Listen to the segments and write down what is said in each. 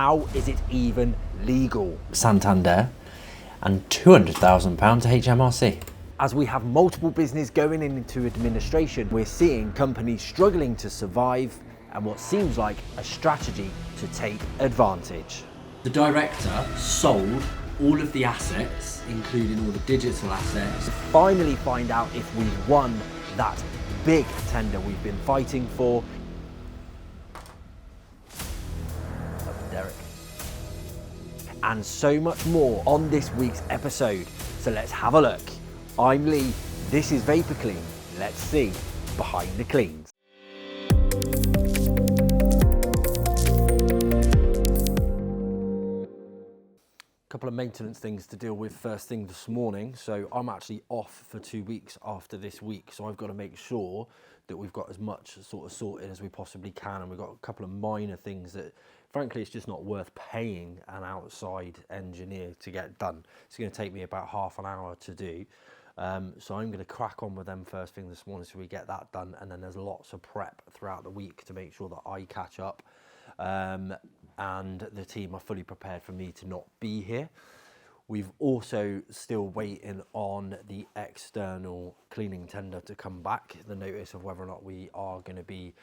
How is it even legal? Santander and £200,000 to HMRC. As we have multiple business going into administration, we're seeing companies struggling to survive and what seems like a strategy to take advantage. The director sold all of the assets, including all the digital assets. To finally find out if we've won that big tender we've been fighting for. Derek. And so much more on this week's episode. So let's have a look. I'm Lee, this is Vapor Clean. Let's see behind the cleans. Couple of maintenance things to deal with first thing this morning. So I'm actually off for 2 weeks after this week, so I've got to make sure that we've got as much sort of sorted as we possibly can, and we've got a couple of minor things that frankly it's just not worth paying an outside engineer to get done. It's going to take me about half an hour to do, so I'm going to crack on with them first thing this morning so we get that done, and then there's lots of prep throughout the week to make sure that I catch up. And the team are fully prepared for me to not be here. We've also still waiting on the external cleaning tender to come back, the notice of whether or not we are going to be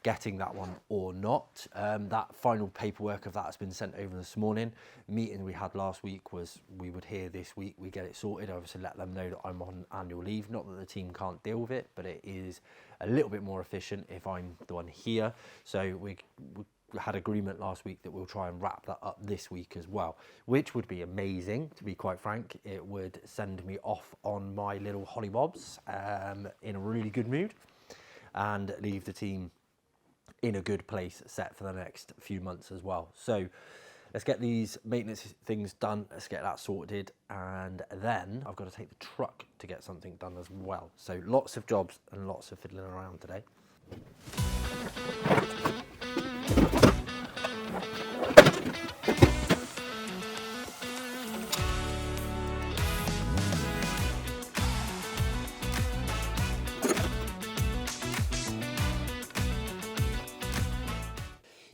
getting that one or not. That final paperwork of that has been sent over this morning. Meeting we had last week was we would hear this week, we get it sorted. Obviously let them know that I'm on annual leave, not that the team can't deal with it, but it is a little bit more efficient if I'm the one here. So we had agreement last week that we'll try and wrap that up this week as well, which would be amazing, to be quite frank. It would send me off on my little hollybobs in a really good mood and leave the team in a good place set for the next few months as well. So let's get these maintenance things done, let's get that sorted, and then I've got to take the truck to get something done as well. So lots of jobs and lots of fiddling around today.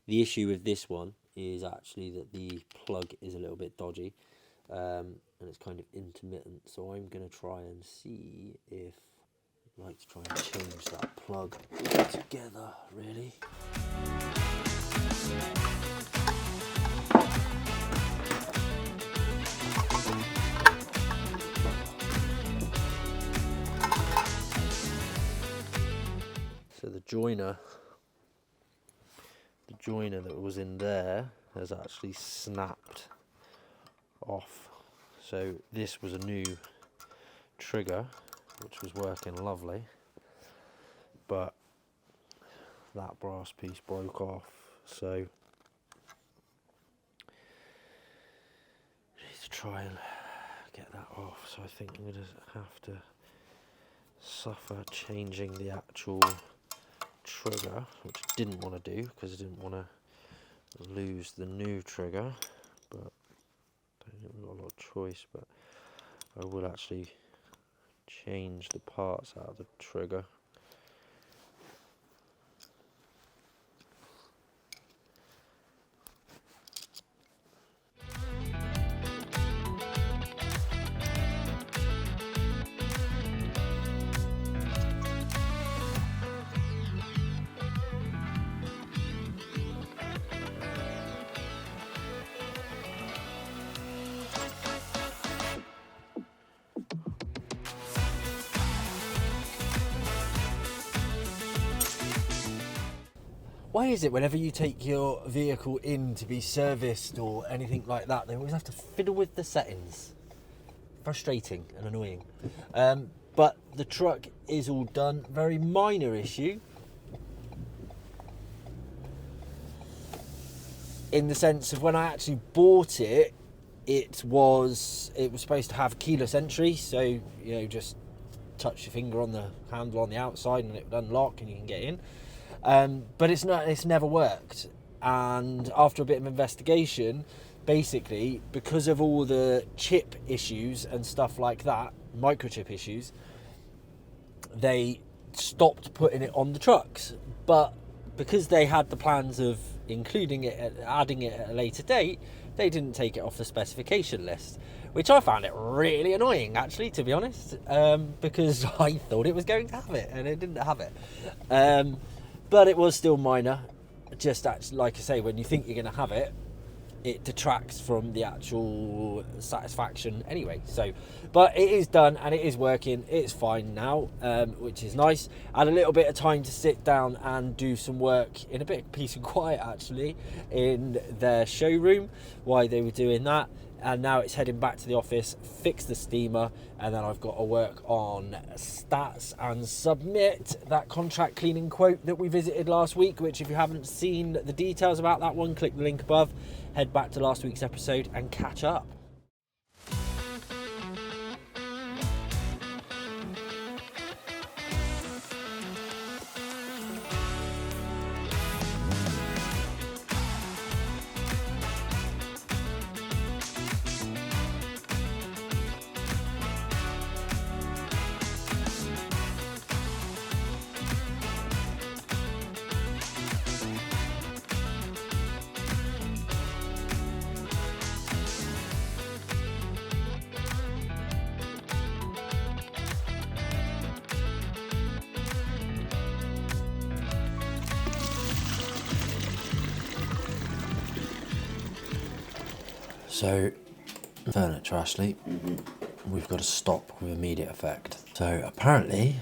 The issue with this one is actually that the plug is a little bit dodgy, and it's kind of intermittent, so I'm going to try and see if I'd like to try and change that plug together, really. So the joiner that was in there has actually snapped off. So this was a new trigger which was working lovely, but that brass piece broke off, so I need to try and get that off. So I think I'm going to have to suffer changing the actual trigger, which I didn't want to do because I didn't want to lose the new trigger, but I don't think we've got a lot of choice. But I will actually change the parts out of the trigger. Why is it whenever you take your vehicle in to be serviced or anything like that, they always have to fiddle with the settings? Frustrating and annoying. But the truck is all done. Very minor issue, in the sense of when I actually bought it, it was supposed to have keyless entry, so you know, just touch your finger on the handle on the outside and it would unlock and you can get in. But it's never worked, and after a bit of investigation, basically because of all the chip issues and stuff like that, microchip issues, they stopped putting it on the trucks. But because they had the plans of including it, adding it at a later date, they didn't take it off the specification list, which I found it really annoying, actually, to be honest, because I thought it was going to have it, and it didn't have it. But it was still minor. Just actually, like I say, when you think you're going to have it, it detracts from the actual satisfaction anyway. So, but it is done and it is working. It's fine now, which is nice. I had a little bit of time to sit down and do some work in a bit of peace and quiet, actually, in their showroom while they were doing that. And now it's heading back to the office, fix the steamer, and then I've got to work on stats and submit that contract cleaning quote that we visited last week, which if you haven't seen the details about that one, click the link above, head back to last week's episode and catch up. So, furniture, Ashley, we've got to stop with immediate effect. So, apparently,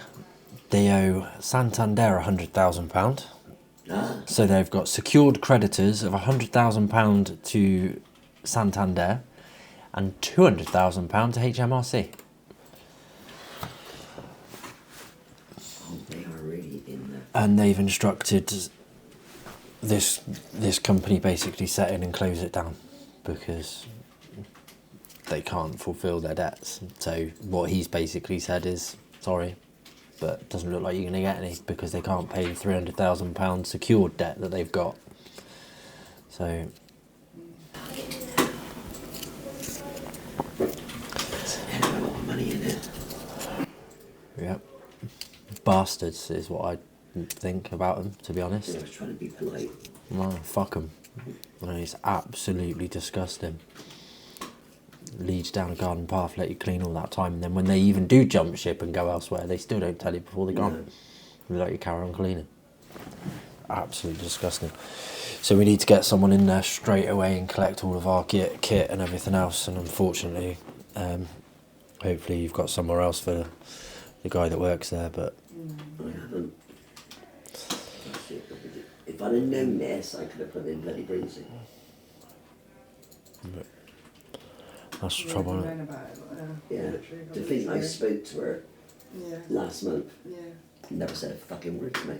they owe Santander £100,000. So, they've got secured creditors of £100,000 to Santander and £200,000 to HMRC. They are really in there. And they've instructed this company basically set in and close it down, because they can't fulfill their debts. So what he's basically said is, sorry, but it doesn't look like you're going to get any, because they can't pay the £300,000 secured debt that they've got. So There's a hell of a lot of money in it. yep, bastards is what I think about them, to be I honest. was trying to be polite. No, fuck them. It's absolutely disgusting. Leads down a garden path, let you clean all that time, and then when they even do jump ship and go elsewhere, they still don't tell you before they're gone. They let you carry on cleaning. Absolutely disgusting. So we need to get someone in there straight away and collect all of our kit and everything else, and unfortunately, hopefully you've got somewhere else for the guy that works there, but I haven't. If I'd have known this, I could have put in bloody Breezy. that's the trouble. Isn't it? Known about it, but, Yeah. literally To think I spoke to her Yeah, last month, yeah. never said a fucking word to me.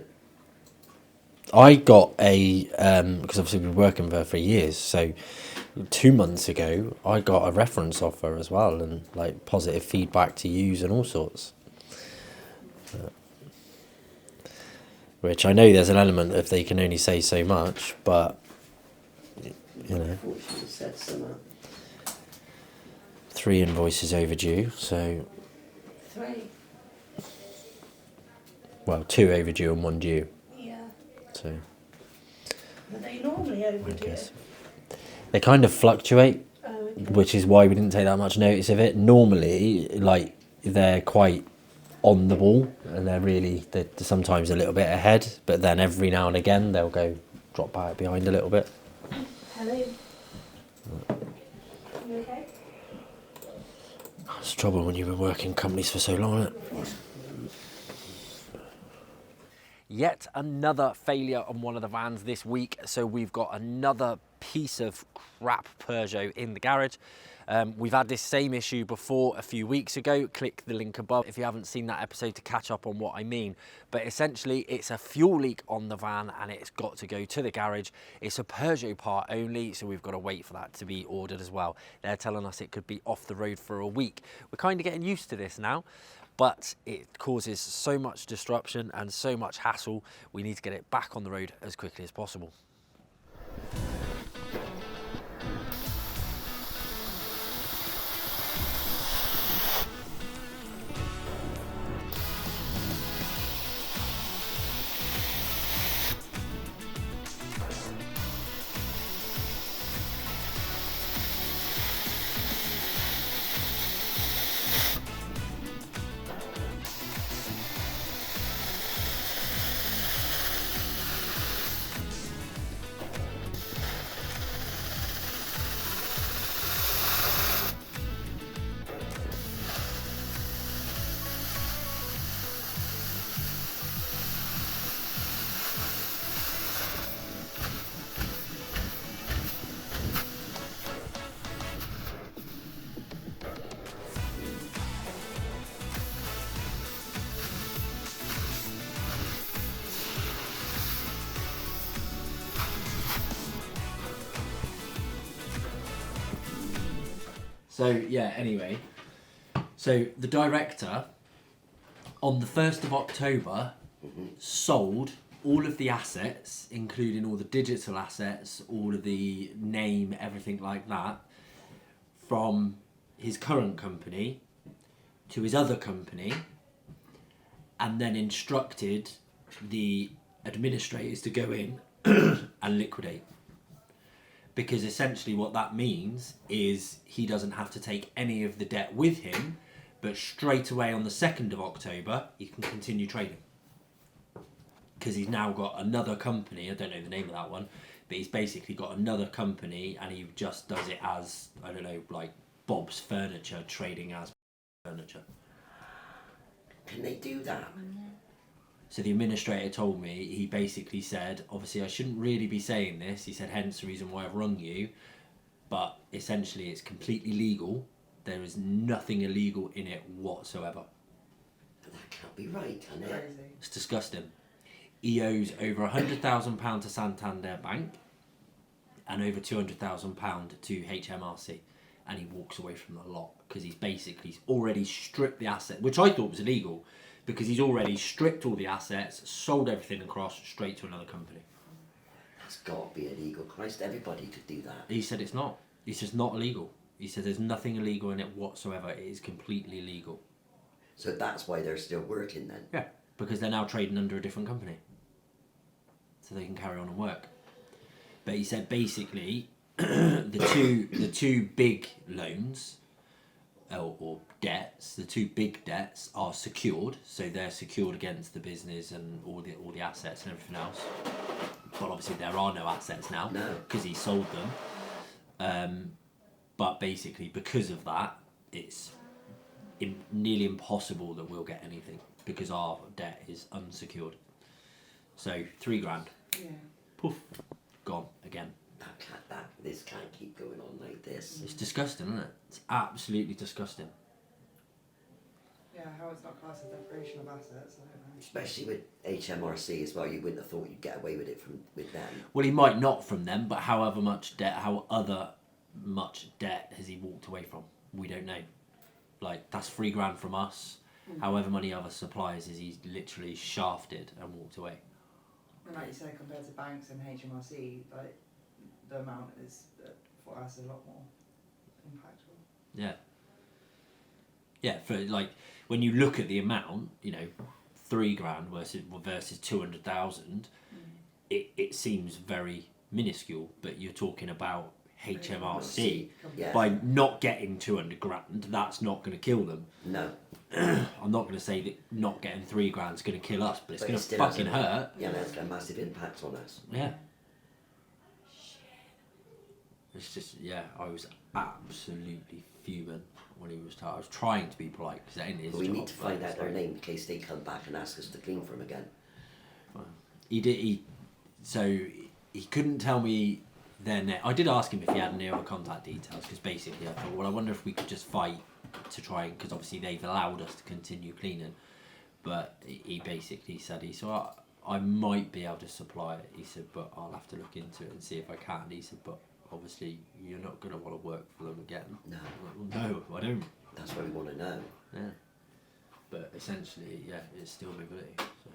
I got a, because obviously we've been working with her for years, so 2 months ago I got a reference off her as well, and like positive feedback to use and all sorts. Which I know there's an element of they can only say so much, but you know, Unfortunately, said something. 3 invoices overdue, so 3. well 2 overdue and 1 due, Yeah. so But they normally I overdue. guess they kind of fluctuate, Oh, okay. which is why we didn't take that much notice of it. Normally, like, they're quite on the ball, and they're sometimes a little bit ahead, but then every now and again they'll go drop back behind a little bit. Hello. You okay? That's the trouble when you've been working companies for so long, isn't it? Yet another failure on one of the vans this week, so we've got another piece of crap Peugeot in the garage. We've had this same issue before a few weeks ago. Click the link above if you haven't seen that episode to catch up on what I mean. But essentially, it's a fuel leak on the van and it's got to go to the garage. It's a Peugeot part only, so we've got to wait for that to be ordered as well. They're telling us it could be off the road for a week. We're kind of getting used to this now, but it causes so much disruption and so much hassle. We need to get it back on the road as quickly as possible. So yeah. Anyway, so the director on the 1st of October sold all of the assets, including all the digital assets, all of the name, everything like that, from his current company to his other company, and then instructed the administrators to go in and liquidate. Because essentially what that means is he doesn't have to take any of the debt with him, but straight away on the 2nd of October, he can continue trading. Because he's now got another company, I don't know the name of that one, but he's basically got another company and he just does it as, I don't know, like Bob's Furniture, trading as furniture. Can they do that? So the administrator told me, he basically said, obviously I shouldn't really be saying this, he said hence the reason why I've rung you, but essentially it's completely legal, there is nothing illegal in it whatsoever. But that can't be right, can it? Crazy. It's disgusting. He owes over £100,000 to Santander Bank and over £200,000 to HMRC, and he walks away from the lot because he's basically already stripped the asset, which I thought was illegal, because he's already stripped all the assets, sold everything across straight to another company. That's got to be illegal. Christ, everybody could do that. He said it's not. It's just not illegal. He said there's nothing illegal in it whatsoever. It is completely legal. So that's why they're still working then. Yeah, because they're now trading under a different company, so they can carry on and work. But he said basically the two big loans or debts, the two big debts are secured, so they're secured against the business and all the assets and everything else. But obviously there are no assets now because he sold them. But basically because of that, it's nearly impossible that we'll get anything because our debt is unsecured. So £3,000, Yeah. poof, gone again. This can't keep going on like this. It's disgusting, isn't it? It's absolutely disgusting. Yeah, how it's not classed as deprivation of assets, I don't know. Especially with HMRC as well, you wouldn't have thought you'd get away with it with them. Well, he might not from them, but how much debt has he walked away from? We don't know. Like, that's £3,000 from us. However many other suppliers is he's literally shafted and walked away. And like you said, compared to banks and HMRC, like the amount is for us a lot more impactful. Yeah. Yeah, for like when you look at the amount, you know, £3,000 versus 200,000, it seems very minuscule. But you're talking about HMRC. Yeah. By not getting 200,000, that's not going to kill them. No. I'm not going to say that not getting £3,000 is going to kill us, but it's going to fucking hurt. Yeah, that's got a massive impact on us. Yeah. It's just, yeah, I was absolutely fuming when he was I was trying to be polite because it ain't his We job. need to find out their name in case they come back and ask us to clean for them again. So he couldn't tell me their name. I did ask him if he had any other contact details because basically I thought, well, I wonder if we could just fight to try and, because obviously they've allowed us to continue cleaning. But he basically said, I might be able to supply it. He said, but I'll have to look into it and see if I can. He said, but obviously you're not going to want to work for them again. No. No, I don't. That's what we want to know. Yeah. But essentially, yeah, it's still mobility. So.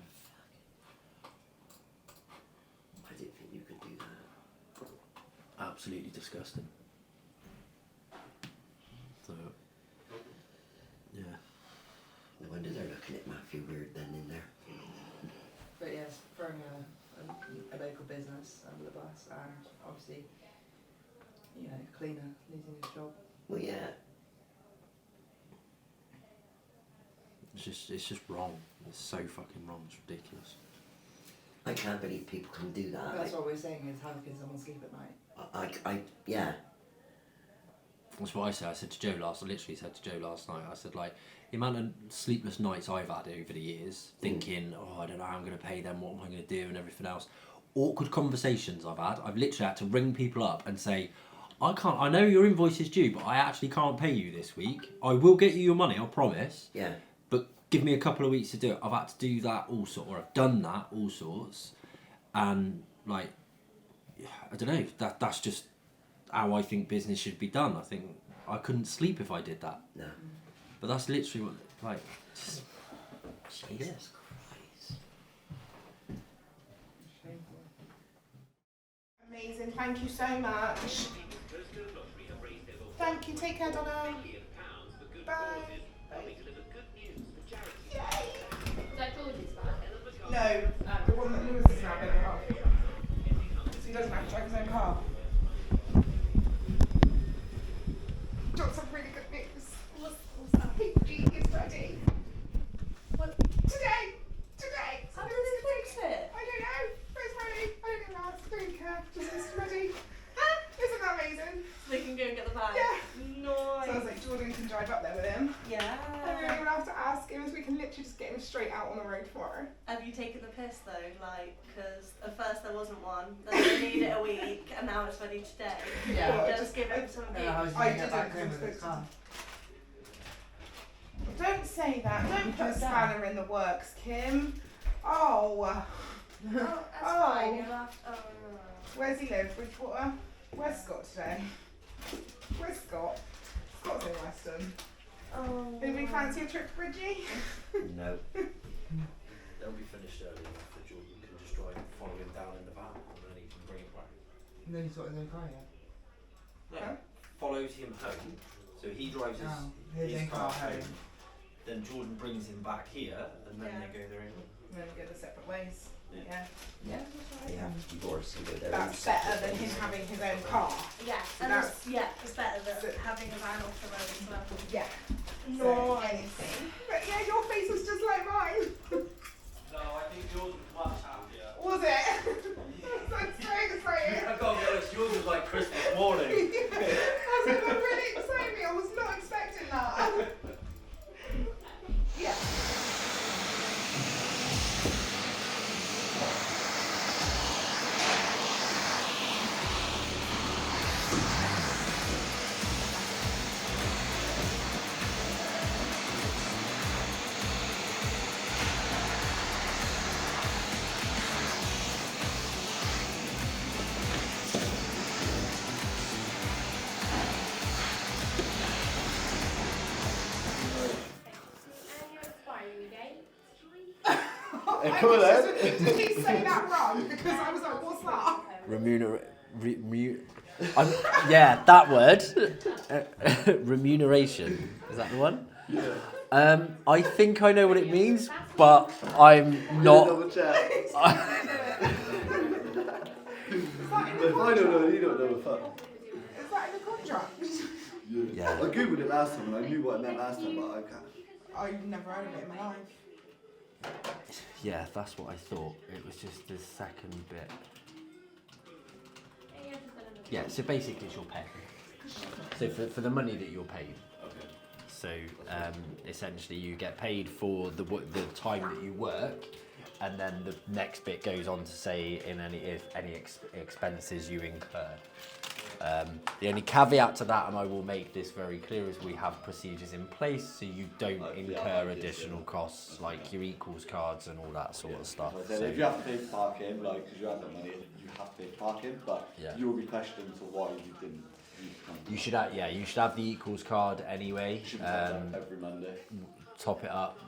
I didn't think you could do that. Absolutely disgusting. So, yeah. No wonder they're looking at Matthew weird then in there. But yes, throwing a local business under the bus, and obviously, you know, cleaner losing his job. Well, yeah. It's just wrong. It's so fucking wrong. It's ridiculous. I can't believe people can do that. But that's what we're saying is how can someone sleep at night? Yeah. That's what I said. I said to Joe I literally said to Joe last night, I said, like, the amount of sleepless nights I've had over the years, thinking, oh, I don't know how I'm going to pay them, what am I going to do, and everything else. Awkward conversations I've had. I've literally had to ring people up and say, I know your invoice is due, but I actually can't pay you this week. I will get you your money, I promise. Yeah. But give me a couple of weeks to do it. I've had to do that all sorts, or I've done that all sorts. And, like, I don't know, that's just how I think business should be done. I think I couldn't sleep if I did that. No. But that's literally what, like, just, Jesus Christ. Shameful. Amazing, thank you so much. Thank you, take care, Donna. Bye. Bye. Yay! Is that George's van? No, the one that Lewis is now going to help. So he doesn't have to drive his own car. Got some really good news. What's that? PG is ready. What? Today! How did they fix it? I don't know, but it's ready. I don't even ask, I don't care. Just it's ready. Isn't that amazing? So they can go and get the van? Yeah. Nice. So I was like, Jordan can drive up there with him. Yeah. I don't even have to ask him, as we can literally just get him straight out on the road tomorrow. Have you taken the piss though? Like, because at first there wasn't one, then they needed it a week, and now it's ready today. Yeah. Just give him some I heat. didn't. Don't say that. Don't put a spanner in the works, Kim. Oh. Oh, that's Oh. fine. You'll have to, oh, no. Where's he live? Bridgewater? Where's Scott today? Where's Scott? Scott's in Weston. Oh. Anybody fancy a trip to Bridgie? No. They'll be finished early enough that Jordan can just drive, follow him down in the van, and then he can bring it back. And then he's got his own car, yeah. No, Huh? follows him home. So he drives His own car home. Then Jordan brings him back here, and then Yeah. they go their own way. And then we go the separate ways. Yeah. Yeah. That's right. Yeah, you've already seen it. That's better than him having his own car. Yeah, and it's better than so- having a van off the road as well. Yeah. No. So anything. But yeah, your face was just like mine. No, I think Jordan was much happier. Was it? That's so exciting. I can't be honest, yours was like Christmas morning. I was like, that really excited me. I was not expecting that. Yeah. And your expiry date? Did he say that wrong? Because I was like, what's that? yeah, that word. Remuneration. Is that the one? Yeah. I think I know what it means, but I'm not. Is that in the I don't know, you don't know the fuck. Is that in the contract? Yeah. I googled it last time and I knew what it meant last time, but I can't. I've never heard of it in my life. Yeah, that's what I thought. It was just the second bit. Yeah, so basically it's your pay. So for the money that you're paid. Okay. So essentially you get paid for the time that you work, and then the next bit goes on to say if any expenses you incur. The only caveat to that, and I will make this very clear, is we have procedures in place so you don't incur additional costs like your equals cards and all that sort of stuff. So if you have to pay for parking, like, because you have that money, you have to pay for parking, but Yeah. you will be questioned to why you didn't use the You should have the equals card anyway. should be every Monday. Top it up,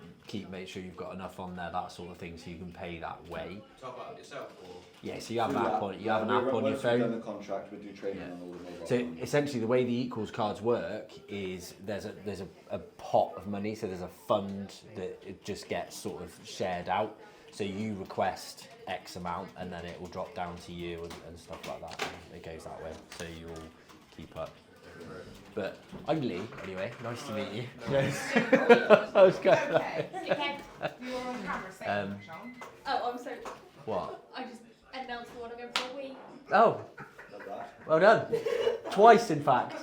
make sure you've got enough on there, that sort of thing, so you can pay that way. Top up yourself, or? Yeah, so you have an app on your Once we've done phone. the contract, we do training Yeah. on all the mobile So phones. essentially, the way the equals cards work is there's a pot of money, so there's a fund that it just gets sort of shared out. So you request X amount, and then it will drop down to you and stuff like that. And it goes that way, so you all keep up. But I'm Lee, anyway. Nice to meet you. I was going. Okay. You were on camera saying, Sean. Oh, I'm so. What? I just announced the one I'm going for a week. Oh, Like that. well done. Twice, in fact.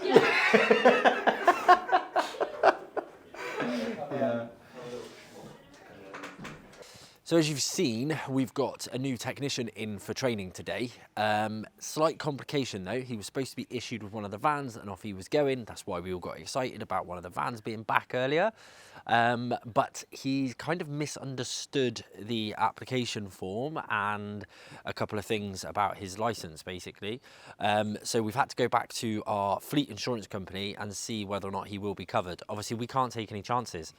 So as you've seen, we've got a new technician in for training today. Slight complication though, he was supposed to be issued with one of the vans and off he was going. That's why we all got excited about one of the vans being back earlier. But he kind of misunderstood the application form and a couple of things about his license basically. So we've had to go back to our fleet insurance company and see whether or not he will be covered. Obviously we can't take any chances.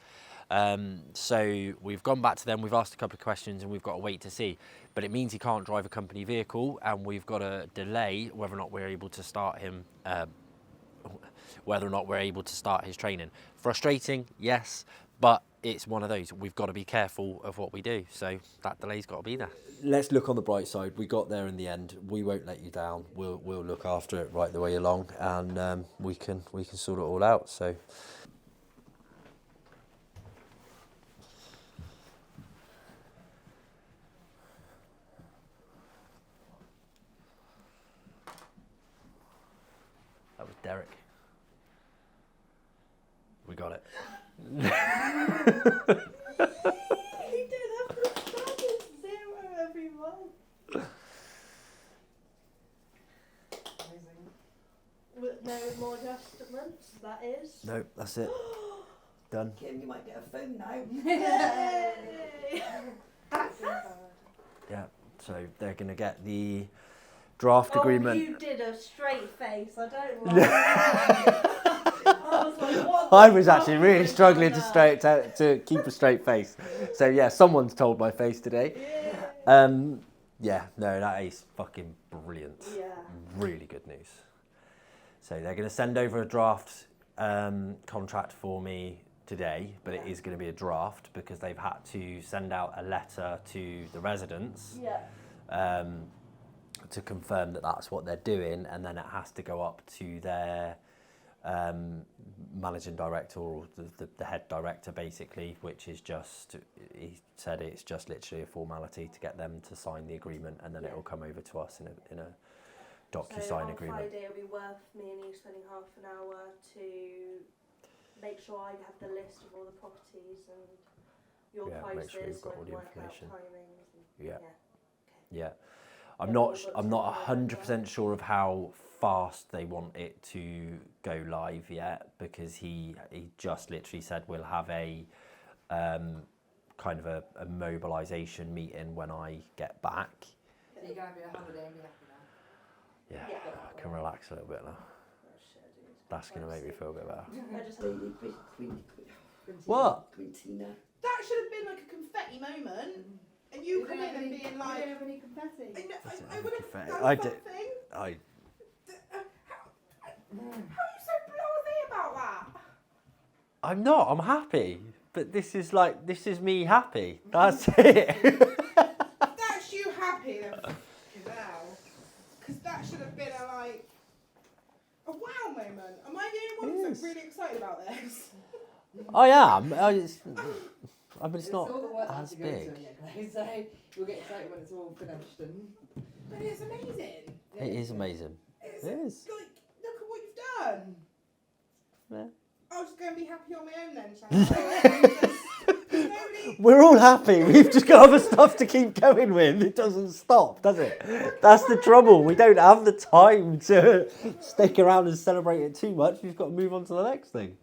So we've gone back to them, we've asked a couple of questions and we've got to wait to see. But it means he can't drive a company vehicle and we've got to delay whether or not we're able to start him, his training. Frustrating, yes, but it's one of those. We've got to be careful of what we do. So that delay's got to be there. Let's look on the bright side. We got there in the end. We won't let you down. We'll look after it right the way along and we can sort it all out. So. That was Derek. We got it. He did have to start at 0 every month. With no more adjustments, that is. No, that's it. Done. Kim, you might get a phone now. Yay! Yeah, so they're going to get the draft agreement. You did a straight face, I don't like that. I was like, what I the was fuck actually really is struggling going on? to keep a straight face. So yeah, someone's told my face today. Yeah, no, that is fucking brilliant. Yeah. Really good news. So they're going to send over a draft contract for me today, but it is going to be a draft because they've had to send out a letter to the residents to confirm that that's what they're doing, and then it has to go up to their managing director or the head director basically, which is just, he said it's just literally a formality to get them to sign the agreement, and then it will come over to us in a DocuSign agreement. So on Friday it'll be worth me and you spending half an hour to make sure I have the list of all the properties and your Yeah, make sure you've prices, so got I all can the work out information. timings. And, Yeah. Okay. Yeah, I'm Yeah, not we'll I'm look not to 100% sure of how fast they want it to go live yet, because he just literally said we'll have a kind of a mobilisation meeting when I get back. So you're going to be a holiday and be happy now. Yeah, Yeah. I can relax a little bit now. Oh, shit, dude. That's going to make me feel a bit better. I just Lady Queen. What? Quintina. That should have been like a confetti moment. And you come in and being You like, don't have any confetti. I would have Confetti. done I did- something. How are you so blasé about that? I'm not. I'm happy, but this is me happy. That's it. That's you happy then fucking hell. Because that should have been a wow moment. Am I the only one that's really excited about this? I am. I mean, it's all not the work as that you go big. to anyway, so you'll get excited when it's all finished. And But it's amazing. It is amazing. It's It is. like, look at what you've done. Yeah. I'll just go and be happy on my own then, shall I? We're all happy. We've just got other stuff to keep going with. It doesn't stop, does it? That's the trouble. We don't have the time to stick around and celebrate it too much. We've got to move on to the next thing.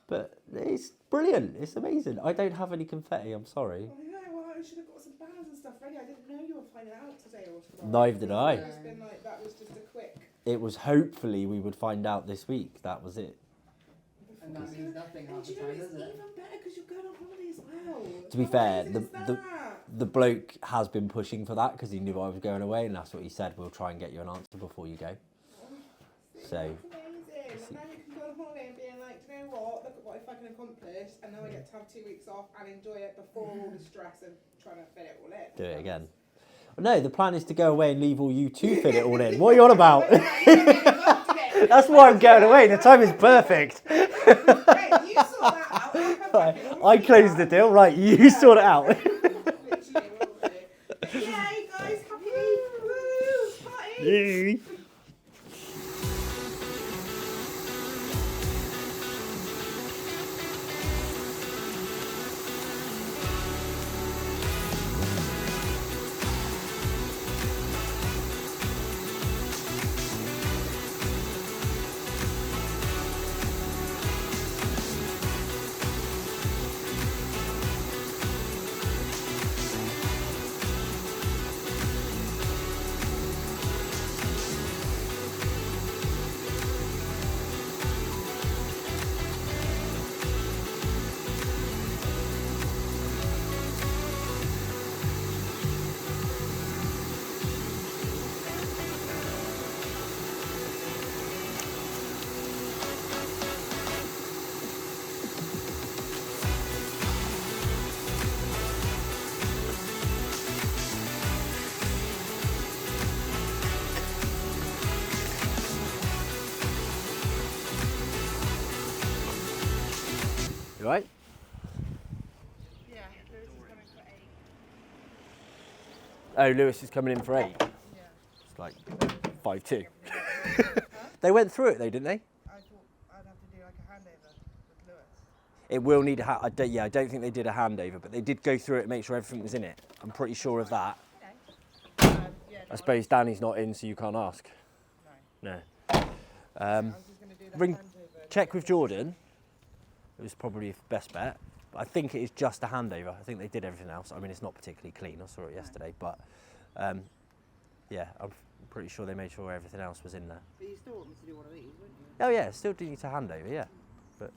But it's brilliant. It's amazing. I don't have any confetti. I'm sorry. Well, I should have got some banners and stuff ready. I didn't know you were finding out today or tomorrow. Neither did I. It's been like, that was just a quick. It was hopefully we would find out this week. That was it. and that means nothing half And the do you know, time, it's does it? even better because you're going on holiday as well. To be How fair, amazing is that? the bloke has been pushing for that because he knew I was going away, and that's what he said. We'll try and get you an answer before you go. So. That's amazing. And now you can go on holiday and being like, do you know what? Look at what I fucking accomplished, and now I get to have 2 weeks off and enjoy it before all the stress of trying to fit it all in. Do it again. No, the plan is to go away and leave all you to fit it all in. What are you on about? That's why I'm going away. The time is perfect. Hey, you sort that out. I'll come back and we'll I do closed the that. deal. Right, you sort it out. Literally will do. Yay, guys, happy woo, party. Yay. You right? Yeah, Lewis is coming for 8. Oh, Lewis is coming in for 8. Yeah. It's like 5-2. They went through it though, didn't they? I thought I'd have to do like a handover with Lewis. It will need a I don't think they did a handover, but they did go through it and make sure everything was in it. I'm pretty sure of that. Yeah, I suppose Danny's not in, so you can't ask. No. I was just going to do that Ring, handover. check with Jordan. It was probably the best bet. But I think it is just a handover. I think they did everything else. I mean, it's not particularly clean. I saw it yesterday, but yeah, I'm pretty sure they made sure everything else was in there. But you still want me to do one of these, wouldn't you? Oh yeah, still do need to hand over, yeah. But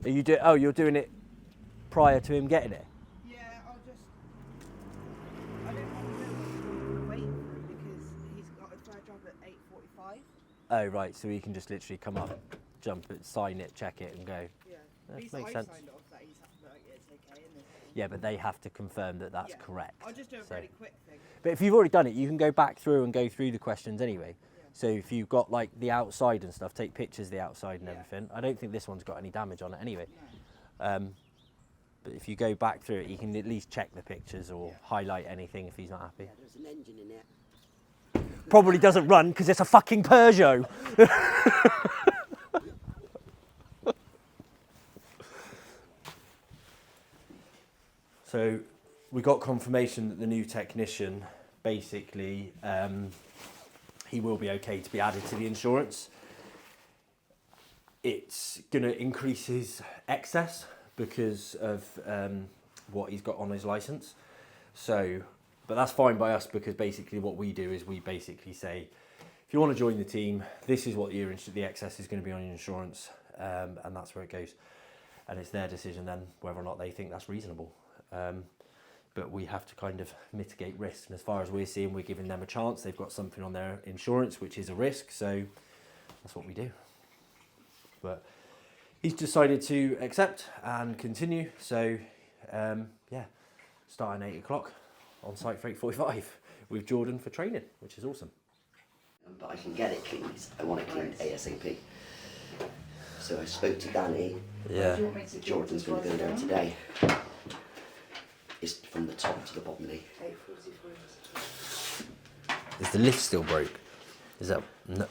are you you're doing it prior to him getting it? Yeah, I don't want to wait for him because he's got a fair job at 8:45. Oh right, so he can just literally come up, jump it, sign it, check it, and go. Yeah. That He's makes I've sense. signed off that he's like, it's okay, isn't it? Yeah, but they have to confirm that that's Yeah. correct. I'll just do a So- really quick thing. But if you've already done it, you can go back through and go through the questions anyway. Yeah. So if you've got like the outside and stuff, take pictures of the outside and Yeah. everything. I don't think this one's got any damage on it anyway. No. But if you go back through it, you can at least check the pictures or Yeah. highlight anything if he's not happy. There's an engine in it. Probably doesn't run because it's a fucking Peugeot. So we got confirmation that the new technician, basically, he will be okay to be added to the insurance. It's going to increase his excess because of what he's got on his license. So, but that's fine by us because basically what we do is we basically say, if you want to join the team, this is what the excess is going to be on your insurance, and that's where it goes. And it's their decision then whether or not they think that's reasonable. But we have to kind of mitigate risk. And as far as we're seeing, we're giving them a chance. They've got something on their insurance, which is a risk. So that's what we do. But he's decided to accept and continue. So yeah, starting 8 o'clock on site for 8:45 with Jordan for training, which is awesome. But I can get it cleaned. I want it cleaned ASAP. So I spoke to Danny. Yeah. Do you want me to Jordan's going to go there today. It's from the top to the bottom knee. 8:43. Is the lift still broke? Is that no?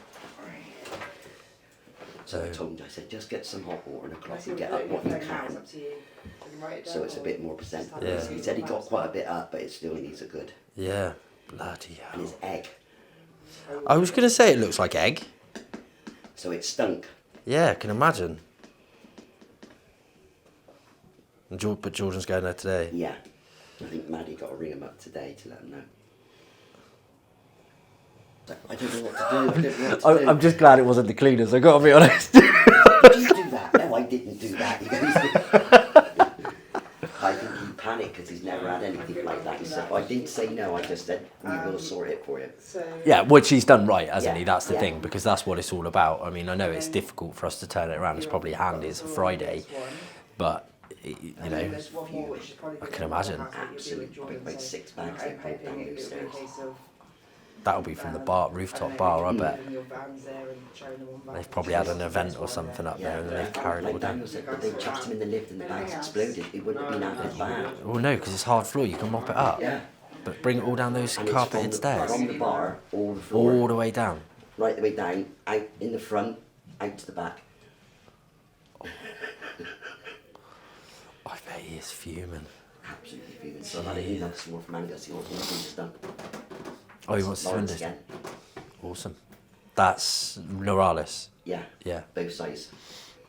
So I So- told him, I said, just get some hot water and a I cloth see and what get you're up what doing you now, it's can. up to you. You can write it So down it's a or bit more presentable. Yeah. He said he got quite a bit up, but it still needs a good. Yeah. Bloody And hell. his egg. I was going to say it looks like egg. So it stunk. Yeah, I can imagine. And but Jordan's going there today. Yeah. I think Maddie got to ring him up today to let him know. So I don't know what to do. I don't know what to do. I'm just glad it wasn't the cleaners, I've got to be honest. Did you do that? No, I didn't do that. He goes, I think he panicked because he's never had anything like that. He said, I didn't say no, I just said, we will sort it for you. So Yeah, which he's done right, hasn't Yeah, he? That's the yeah. thing, because that's what it's all about. I mean, I know it's difficult for us to turn it around. It's probably handy, it's a Friday, but, you and know, then there's one more which is probably I gonna can be imagine. the house that you're Absolutely. doing, About so 6 bags I'm they pulled hoping down it'll be those a stairs. case of that'll be from the bar, rooftop bar, I bet. Your vans there and showing them on vans. They've probably had an event or something up there and then they've carried it all Like down. Daniel said, but they chucked him in the lift and the bags exploded. It wouldn't have been out as bad. Well, no, because it's hard floor, you can mop it up. Yeah. But bring it all down those And it's carpeted from stairs. the bar, all the floor, All the way down. right the way down, out in the front, out to the back. I bet he is fuming. Absolutely fuming. So I've had it in that swore from Angus. He wants me to do this done. Oh, he wants his Lawrence windows. again. Awesome. That's Noralis. Yeah, Yeah, both sides.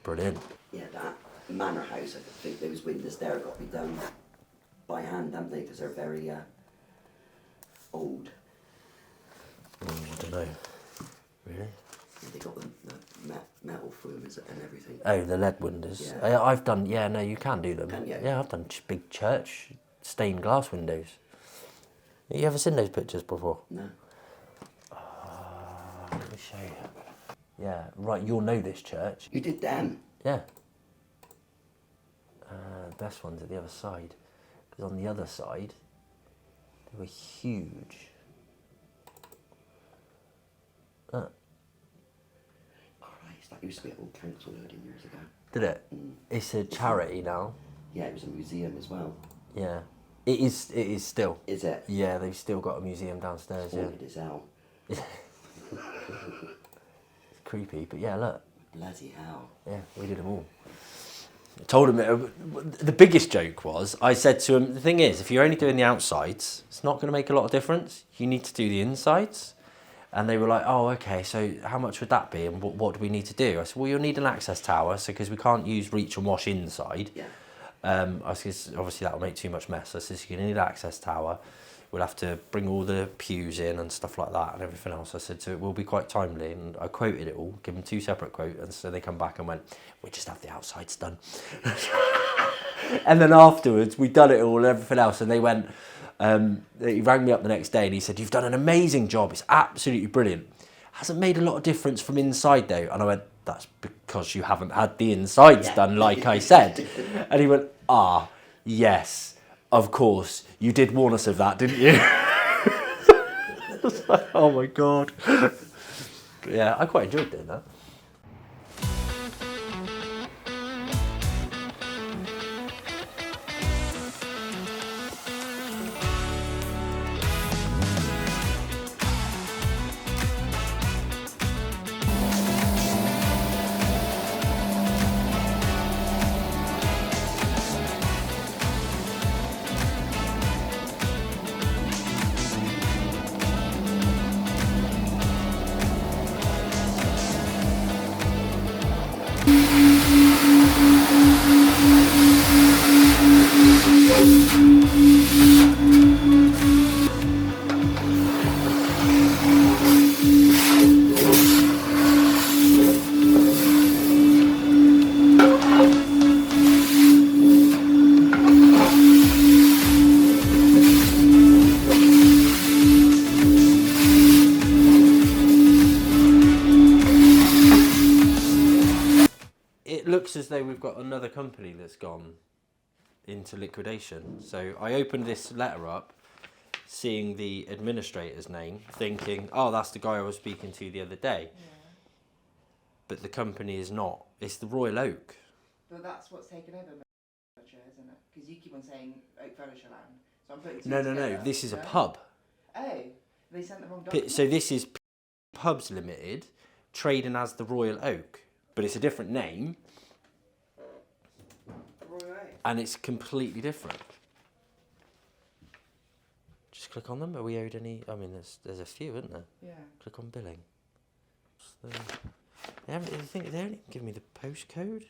brilliant. Yeah, that manor house, I think those windows there got to be done by hand, haven't they? Because they're very old. I don't know. Really? They got the metal flumes and everything. Oh, the lead windows. Yeah. I've done, yeah, no, you can do them. Can you? Yeah, I've done big church stained glass windows. You ever seen those pictures before? No. Let me show you. Yeah, right, you'll know this church. You did them? Yeah. Best one's at the other side. Because on the other side, they were huge. used to be at Old Council loading years ago. Did it? It's a charity now. Yeah, it was a museum as well. Yeah. It is still. Is it? Yeah, they've still got a museum downstairs, yeah. Haunted as hell. It's creepy, but yeah, look. Bloody hell. Yeah, we did them all. I told him, the biggest joke was, I said to him, the thing is, if you're only doing the outsides, it's not going to make a lot of difference. You need to do the insides. And they were like, oh, okay, so how much would that be and what do we need to do? I said, well, you'll need an access tower, so because we can't use reach and wash inside. Yeah. I said, obviously that'll make too much mess. I said, so you need an access tower. We'll have to bring all the pews in and stuff like that and everything else. I said, so it will be quite timely. And I quoted it all, give them 2 separate quotes. And so they come back and went, we just have the outsides done. And then afterwards, we'd done it all and everything else. And they went, he rang me up the next day and he said, you've done an amazing job. It's absolutely brilliant. Hasn't made a lot of difference from inside though. And I went, that's because you haven't had the insides done, like I said. And he went, yes. Of course, you did warn us of that, didn't you? I was like, oh my God. But yeah, I quite enjoyed doing that. It looks as though we've got another company that's gone into liquidation. So I opened this letter up, seeing the administrator's name, thinking, oh, that's the guy I was speaking to the other day. Yeah. But the company is not. It's the Royal Oak. But that's what's taken over furniture, isn't it? Because you keep on saying Oak Furniture Land. So I'm putting two No. together. This is a No? pub. Oh, they sent the wrong document. So this is Pubs Limited, trading as the Royal Oak. But it's a different name, Right. and it's completely different. Just click on them. Are we owed any? I mean, there's a few, isn't there? Yeah. Click on billing. They haven't given me the postcode.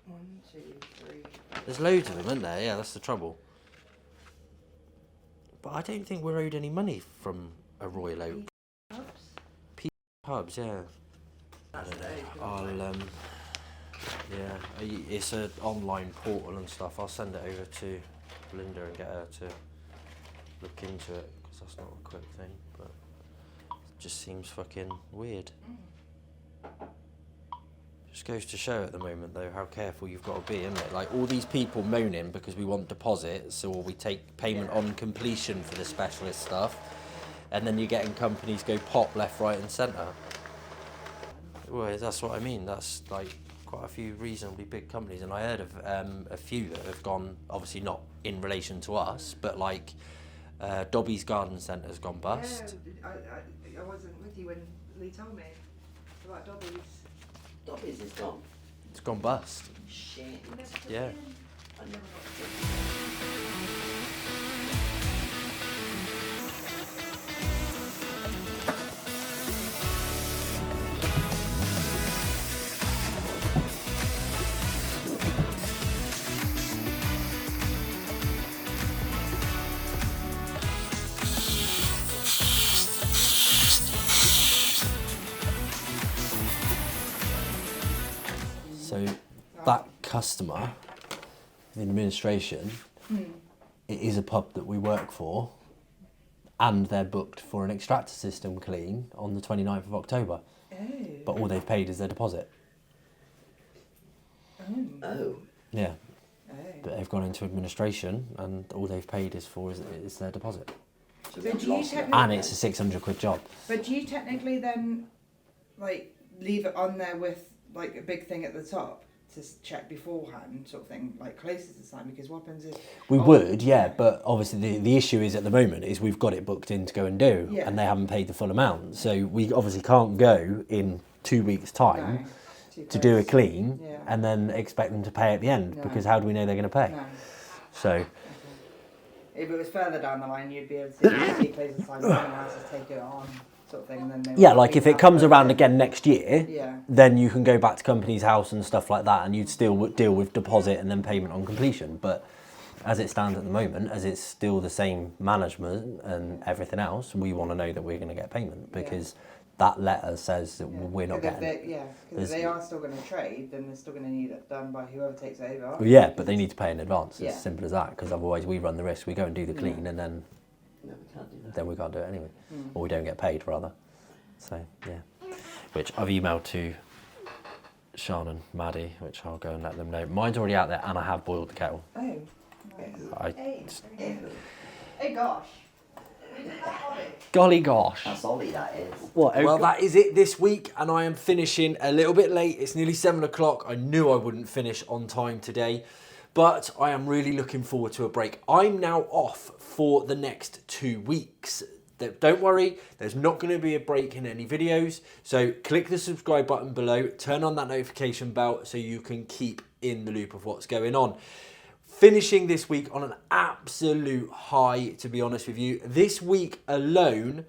1, 2, 3. There's loads of them, isn't there? Yeah, that's the trouble. But I don't think we're owed any money from a Royal Oak. Pubs, yeah. That's the Oak. I'll it's an online portal and stuff. I'll send it over to Linda and get her to look into it, because that's not a quick thing, but it just seems fucking weird. Just goes to show at the moment though how careful you've got to be, isn't it? Like all these people moaning because we want deposits or we take payment on completion for the specialist stuff, and then you're getting companies go pop left, right and centre. Well, that's what I mean. That's like quite a few reasonably big companies, and I heard of a few that have gone, obviously not in relation to us, but like Dobby's Garden Centre's gone bust. Yeah, I wasn't with you when Lee told me about Dobby's. Dobby's is gone. It's gone bust. Shit. Yeah. I never got to. So that customer, the administration, it is a pub that we work for, and they're booked for an extractor system clean on the 29th of October. Oh. But all they've paid is their deposit. Oh. Yeah. Oh. But they've gone into administration, and all they've paid is their deposit. So do you And it's a £600 job. But do you technically then like leave it on there with like a big thing at the top to check beforehand, sort of thing, like closer to the time? Because what happens if We would, yeah, but obviously the issue is at the moment is we've got it booked in to go and do, Yeah. and they haven't paid the full amount. So we obviously can't go in 2 weeks' time No, too to do a close. clean Yeah. and then expect them to pay at the end, No. because how do we know they're going to pay? No. So, If it was further down the line, you'd be able to see closer to the time, someone else has taken it on, sort of thing, and then they yeah, would like be if it allowed comes to- around again next year, Yeah. then you can go back to company's house and stuff like that, and you'd still deal with deposit and then payment on completion. But as it stands at the moment, as it's still the same management and everything else, we want to know that we're going to get payment, because that letter says that we're not Because getting it. because if they are still going to trade, then they're still going to need it done by whoever takes over. Well, yeah, but they need to pay in advance. Yeah. As simple as that, because otherwise we run the risk. We go and do the clean, Yeah. and then No, we can't do that. we can't do it anyway, Mm. or we don't get paid rather. So yeah, which I've emailed to Sean and Maddie, which I'll go and let them know. Mine's already out there, and I have boiled the kettle. Oh. Nice. Hey gosh. We did that on it. Golly gosh! That's Ollie, that is. What? Well, that is it this week, and I am finishing a little bit late. It's nearly 7 o'clock. I knew I wouldn't finish on time today, but I am really looking forward to a break. I'm now off for the next 2 weeks. Don't worry, there's not going to be a break in any videos. So click the subscribe button below, turn on that notification bell so you can keep in the loop of what's going on. Finishing this week on an absolute high, to be honest with you. This week alone,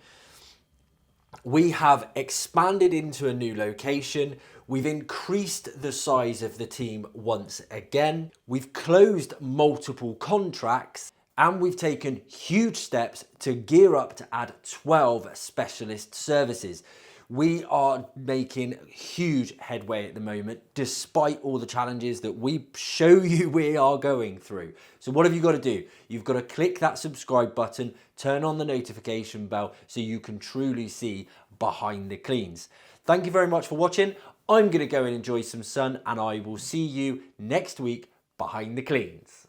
we have expanded into a new location. We've increased the size of the team once again. We've closed multiple contracts, and we've taken huge steps to gear up to add 12 specialist services. We are making huge headway at the moment, despite all the challenges that we show you we are going through. So what have you got to do? You've got to click that subscribe button, turn on the notification bell so you can truly see behind the cleans. Thank you very much for watching. I'm going to go and enjoy some sun, and I will see you next week behind the cleans.